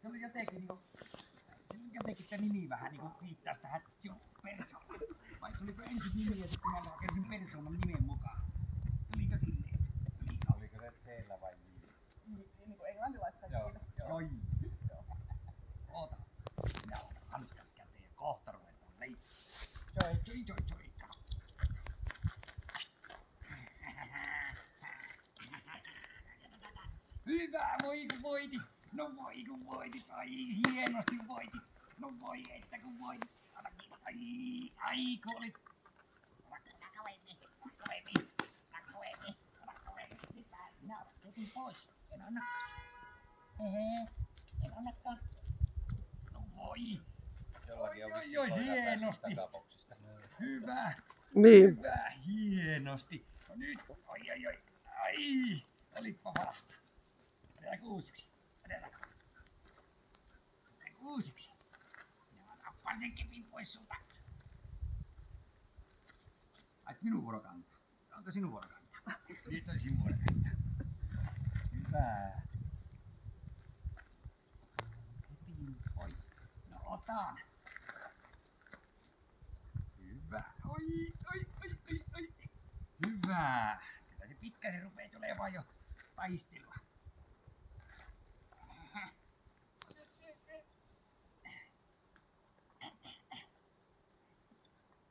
Se oli jotenkin se nimi vähän niinku viittas tähän sinun persoonaan. Vai tuliko ensin nimi ja sitten mä rakensin persoonan nimen mukaan? Tuliko silleen? Oliko se C vai J? Niinku englantilaista Joo. Joi. Oota. Minä otan hanskat käteen ja kohta ruvetaan leikkimään. Joi. Hyvä, voi kun voitit. No voi kun voitit. Ai hienosti voitit. No voi että kun voitit. Ai kun olit. Rakkoemmi. Minä otin pois. En anna. En annakaan. No voi. Jollakin on vissiin Oi, koira päässyt hienosti. takaboksista. Hyvä. Niin. Hyvä, hienosti. No nyt, ai, olippa valahtaa. Otetaan uusiksi. Minä nappaan sen kepin pois sulta. Ai, minun vuoro kantaa. Onko sinun vuoro kantaa? Nyt on sinun vuoro kantaa. Hyvä. Kepin pois. No otan. Hyvä. Oi. Hyvä. Kyllä se pikkasen rupee tulemaan jo taistelua.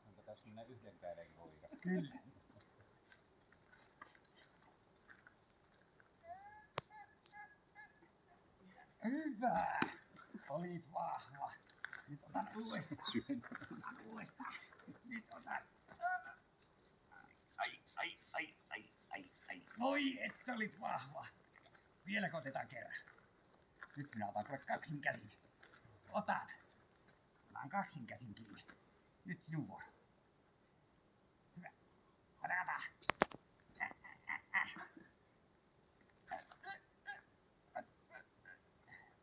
Onko tässä minä yhden käden koira? Kyllä. Hyvä. Olit vahva. Nyt otan uudestaan. Nyt otan. Ai. Voi, että olit vahva. Vieläkö otetaan kerran? Nyt minä otan kuule kaksin käsin. Otan kaksin käsin kiinni. Nyt sinun vuoro. Hyvä. Ota.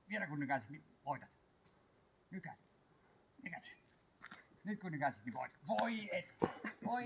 Vielä kun nykäisit, niin voitat. Nykäise. Nyt kun nykäisit, niin voitat. Voi et. Voi